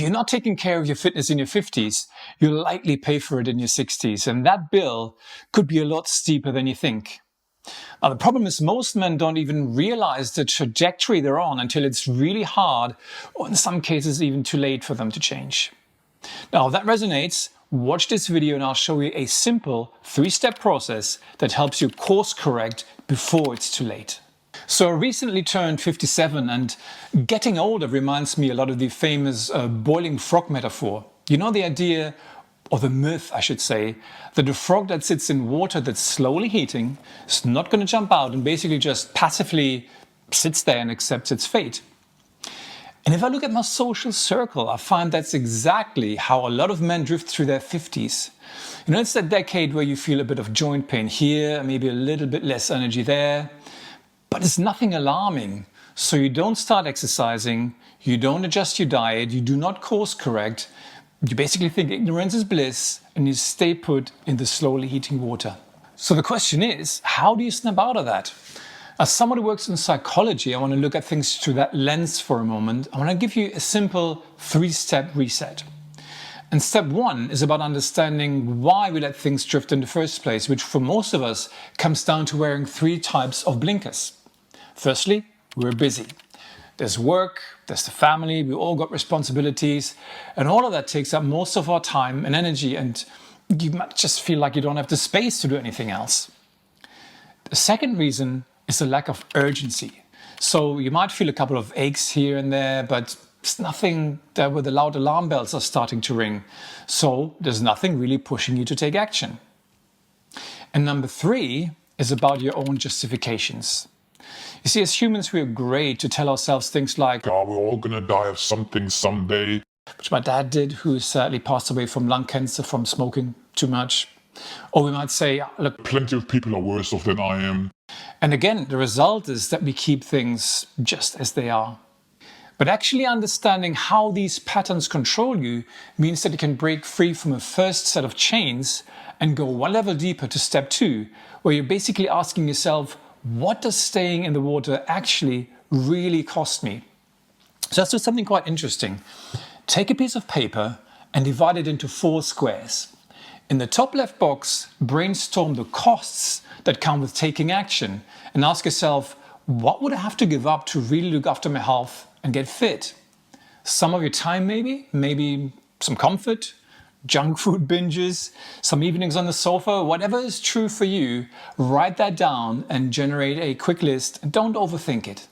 you're not taking care of your fitness in your 50s, you'll likely pay for it in your 60s, and that bill could be a lot steeper than you think. Now, the problem is most men don't even realize the trajectory they're on until it's really hard, or in some cases even too late for them to change. Now, if that resonates, watch this video and I'll show you a simple 3-step process that helps you course correct before it's too late. So I recently turned 57, and getting older reminds me a lot of the famous boiling frog metaphor. You know, the idea, or the myth I should say, that a frog that sits in water that's slowly heating is not going to jump out and basically just passively sits there and accepts its fate. And if I look at my social circle, I find that's exactly how a lot of men drift through their 50s. You know, it's that decade where you feel a bit of joint pain here, maybe a little bit less energy there. But it's nothing alarming, so you don't start exercising, you don't adjust your diet, you do not course correct, you basically think ignorance is bliss and you stay put in the slowly heating water. So the question is, how do you snap out of that? As someone who works in psychology, I want to look at things through that lens for a moment. I want to give you a simple 3-step reset. And step 1 is about understanding why we let things drift in the first place, which for most of us comes down to wearing 3 types of blinkers. Firstly, we're busy. There's work, there's the family, we all got responsibilities, and all of that takes up most of our time and energy, and you might just feel like you don't have the space to do anything else. The second reason is the lack of urgency. So you might feel a couple of aches here and there, but it's nothing that where the loud alarm bells are starting to ring. So there's nothing really pushing you to take action. And number 3 is about your own justifications. You see, as humans, we're great to tell ourselves things like, "Oh, we're all gonna die of something someday," which my dad did, who sadly passed away from lung cancer from smoking too much. Or we might say, look, "Plenty of people are worse off than I am." and again, the result is that we keep things just as they are. But actually understanding how these patterns control you means that you can break free from a first set of chains and go one level deeper to step 2, where you're basically asking yourself, what does staying in the water actually really cost me? So let's do something quite interesting. Take a piece of paper and divide it into 4 squares. In the top left box, brainstorm the costs that come with taking action and ask yourself, what would I have to give up to really look after my health and get fit? Some of your time maybe some comfort, junk food binges, some evenings on the sofa, whatever is true for you, write that down and generate a quick list and don't overthink it.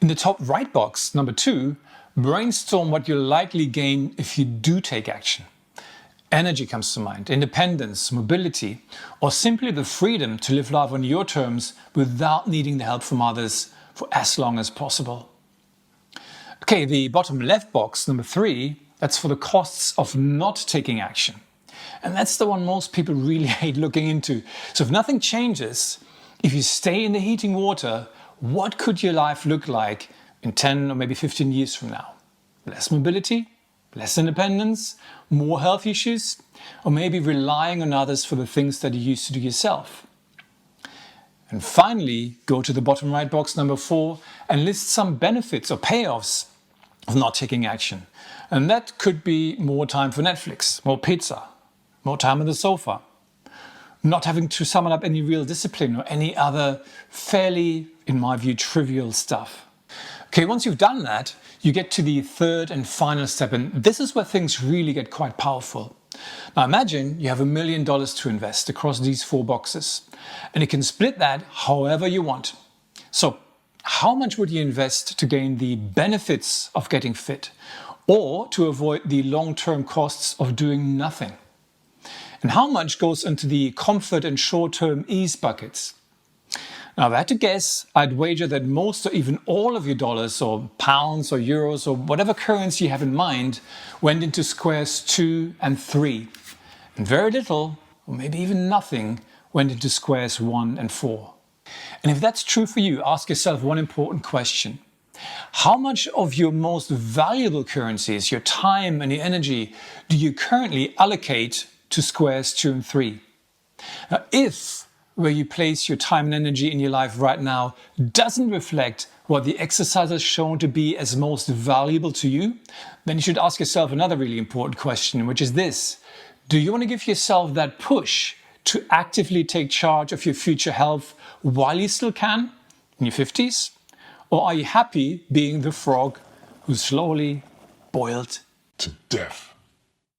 In the top right box, number 2, brainstorm what you'll likely gain if you do take action. Energy comes to mind, independence, mobility, or simply the freedom to live life on your terms without needing the help from others for as long as possible. Okay, the bottom left box, number 3, that's for the costs of not taking action. And that's the one most people really hate looking into. So if nothing changes, if you stay in the heating water, what could your life look like in 10 or maybe 15 years from now? Less mobility, less independence, more health issues, or maybe relying on others for the things that you used to do yourself. And finally, go to the bottom right box, number 4, and list some benefits or payoffs of not taking action. And that could be more time for Netflix, more pizza, more time on the sofa, not having to summon up any real discipline or any other fairly, in my view, trivial stuff. Okay, once you've done that, you get to the third and final step, and this is where things really get quite powerful. Now imagine you have $1 million to invest across these 4 boxes, and you can split that however you want. So how much would you invest to gain the benefits of getting fit, or to avoid the long-term costs of doing nothing? And how much goes into the comfort and short-term ease buckets? Now, if I had to guess, I'd wager that most or even all of your dollars or pounds or euros or whatever currency you have in mind went into squares 2 and 3. And very little, or maybe even nothing, went into squares 1 and 4. And if that's true for you, ask yourself one important question. How much of your most valuable currencies, your time and your energy, do you currently allocate to squares 2 and 3? Now, if where you place your time and energy in your life right now doesn't reflect what the exercise has shown to be as most valuable to you, then you should ask yourself another really important question, which is this. Do you want to give yourself that push to actively take charge of your future health while you still can, in your 50s? Or are you happy being the frog who slowly boiled to death.